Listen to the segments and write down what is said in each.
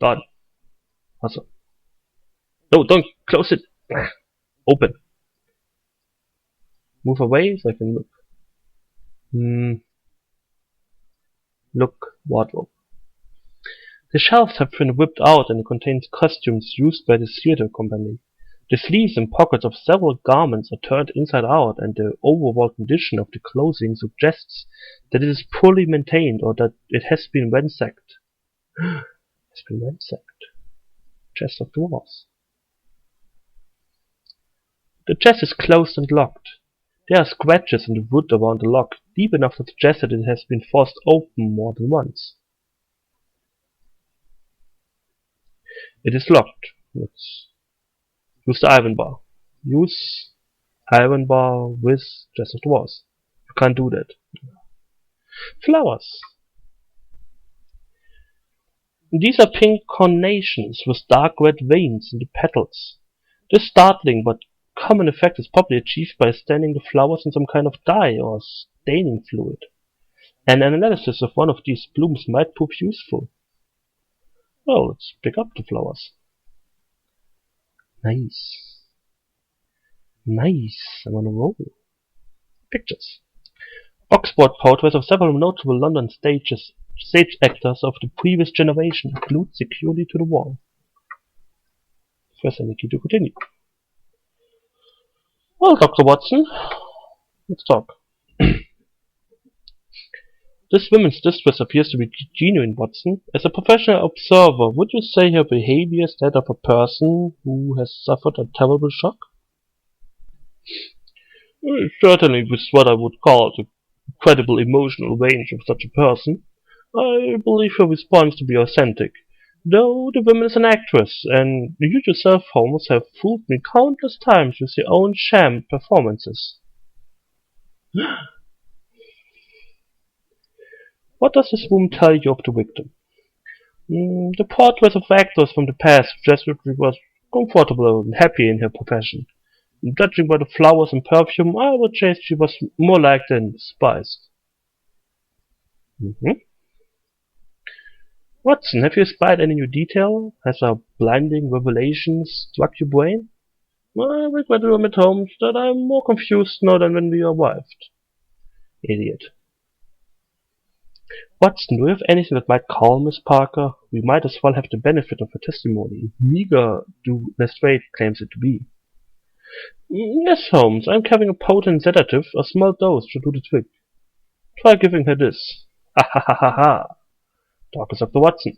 Done. Awesome. No, don't close it. Open. Move away so I can look. Look, wardrobe. The shelves have been whipped out and contains costumes used by the theater company. The sleeves and pockets of several garments are turned inside out, and the overall condition of the clothing suggests that it is poorly maintained or that it has been ransacked. Chest of drawers. The chest is closed and locked. There are scratches in the wood around the lock, deep enough to suggest that it has been forced open more than once. It is locked. Let's use the iron bar. Use iron bar with chest of drawers. You can't do that. Flowers. These are pink carnations with dark red veins in the petals. This startling but common effect is probably achieved by staining the flowers in some kind of dye or staining fluid. An analysis of one of these blooms might prove useful. Well, let's pick up the flowers. Nice. I'm on a roll. Pictures. Boxboard portraits of several notable London stage actors of the previous generation glued securely to the wall. First I need to continue. Well, Dr. Watson, let's talk. This woman's distress appears to be genuine, Watson. As a professional observer, would you say her behavior is that of a person who has suffered a terrible shock? Certainly with what I would call the credible emotional range of such a person. I believe her response to be authentic. Though the woman is an actress, and you yourself, Holmes, have fooled me countless times with your own sham performances. What does this woman tell you of the victim? The portraits of actors from the past suggest that she was comfortable and happy in her profession. Judging by the flowers and perfume, I would say she was more liked than despised. Watson, have you spied any new detail? Has a blinding revelation struck your brain? I regret to admit, Holmes, that I'm more confused now than when we arrived. Idiot. Watson, do you have anything that might calm Miss Parker? We might as well have the benefit of her testimony. Meager do Lestrade claims it to be. Yes, Holmes, I'm carrying a potent sedative. A small dose should do the trick. Try giving her this. Ha ha ha ha ha. Talk Dr. Watson.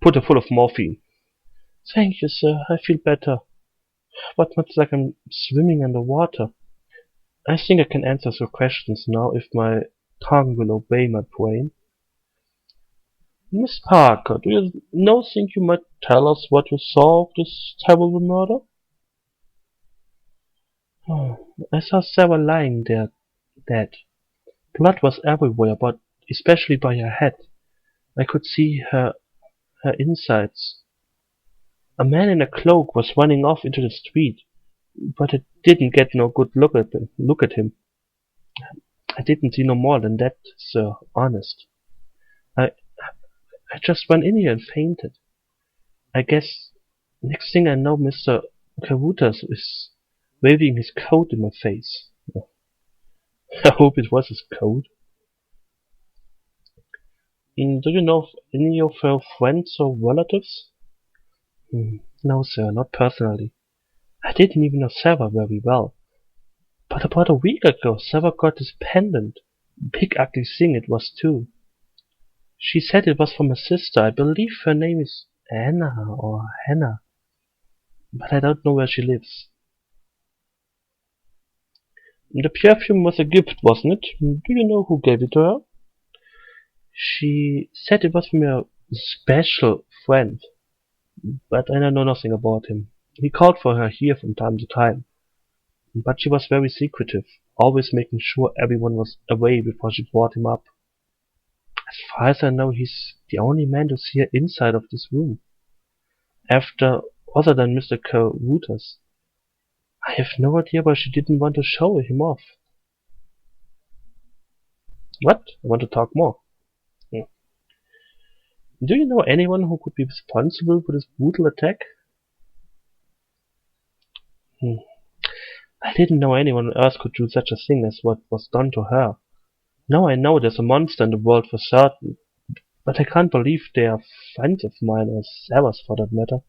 Put her full of morphine. Thank you, sir. I feel better. But not like I'm swimming underwater. I think I can answer your questions now if my tongue will obey my brain. Miss Parker, do you think you might tell us what you saw of this terrible murder? I saw Sarah lying there, dead. Blood was everywhere, but especially by her head. I could see her insides. A man in a cloak was running off into the street, but I didn't get no good look at him. I didn't see no more than that, sir, honest. I just went in here and fainted. I guess next thing I know, Mr. Caruthers is waving his coat in my face. I hope it was his coat. Do you know of any of her friends or relatives? No, sir, not personally. I didn't even know Sarah very well. But about a week ago, Sarah got this pendant. Big ugly thing it was, too. She said it was from her sister. I believe her name is Anna or Hannah. But I don't know where she lives. The perfume was a gift, wasn't it? Do you know who gave it to her? She said it was from a special friend. But I know nothing about him. He called for her here from time to time. But she was very secretive, always making sure everyone was away before she brought him up. As far as I know, he's the only man to see her inside of this room. Other than Mr. Caruthers. I have no idea why she didn't want to show him off. What? I want to talk more. Do you know anyone who could be responsible for this brutal attack? I didn't know anyone else could do such a thing as what was done to her. Now I know there's a monster in the world for certain, but I can't believe they are friends of mine, or Sarah's for that matter.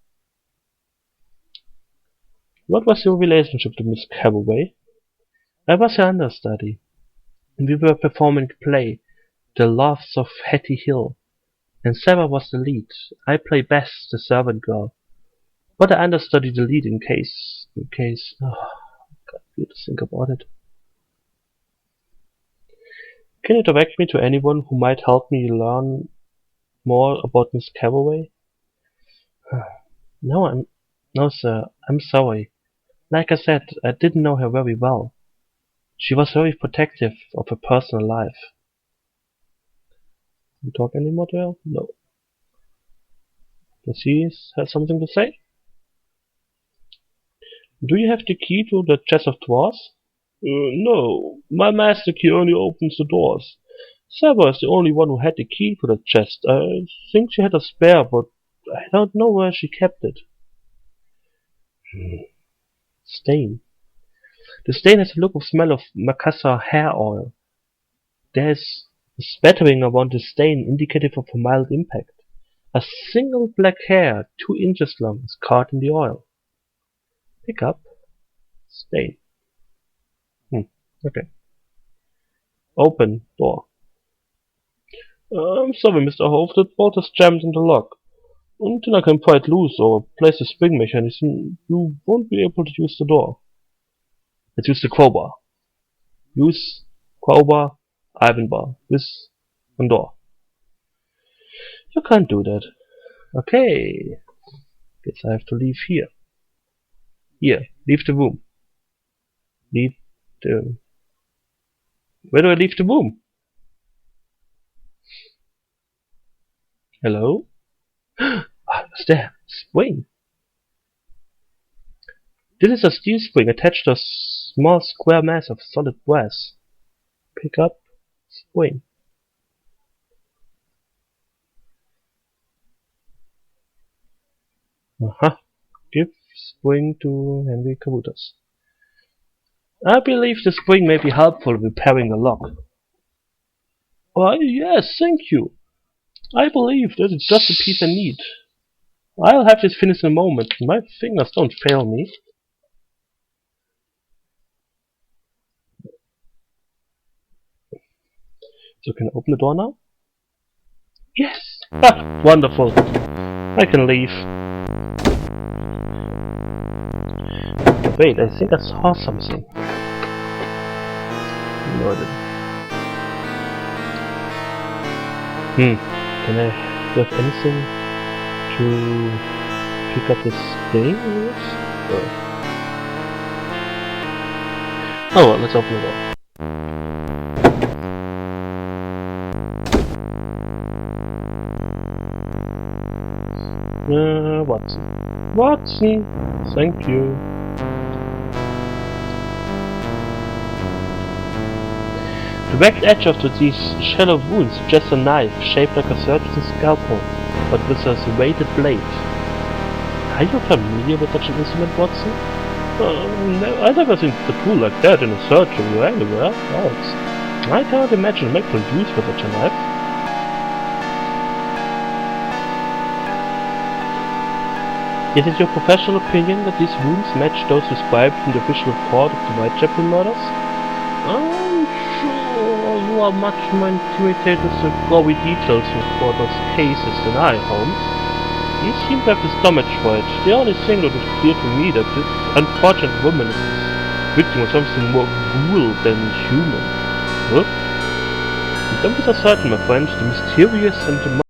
What was your relationship to Miss Carraway? I was her understudy. We were performing a play, The Loves of Hattie Hill, and Sarah was the lead. I play Bess, the servant girl, but I understudy the lead in case. Oh, God, I have to think about it. Can you direct me to anyone who might help me learn more about Miss Carraway? No, sir. I'm sorry. Like I said, I didn't know her very well. She was very protective of her personal life. Can you talk anymore to her? No. Does she have something to say? Do you have the key to the chest of drawers? No. My master key only opens the doors. Sarah is the only one who had the key to the chest. I think she had a spare, but I don't know where she kept it. Stain. The stain has a look of smell of Macassar hair oil. There is a spattering around the stain indicative of a mild impact. A single black hair 2 inches long is caught in the oil. Pick up. Stain. Okay. Open door. I'm sorry, Mr. Hove, the bolt is jammed in the lock. Until I can pry it loose or place the spring mechanism, you won't be able to use the door. Let's use the crowbar. Use crowbar, Ivan bar, with one door. You can't do that. Okay. Guess I have to leave here. Here, leave the room. Leave the... Where do I leave the room? Hello? What's there? Spring. This is a steel spring attached to a small square mass of solid brass. Pick up spring. Give spring to Henry Caruthers. I believe the spring may be helpful in repairing a lock. Why, yes, thank you. I believe that is just the piece I need. I'll have this finished in a moment. My fingers don't fail me. So can I open the door now? Yes! Ah, wonderful. I can leave. Wait, I think I saw something. No, I didn't. Can I have anything to pick up this thing? Oh well, let's open the door. Watson. Watson! Thank you. The ragged edge of these shallow wounds suggests a knife shaped like a surgeon's scalpel, but with a serrated blade. Are you familiar with such an instrument, Watson? No, I've never seen a tool like that in a surgery or anywhere else. I can't imagine making use for such a knife. Is it your professional opinion that these wounds match those described in the official report of the Whitechapel murders? I'm sure you are much more intimidated with the gory details of those cases than I, Holmes. You seem to have the stomach for it. The only thing that is clear to me that this unfortunate woman is victim of something more cruel than human. Huh? Don't be so certain, my friend. The mysterious and the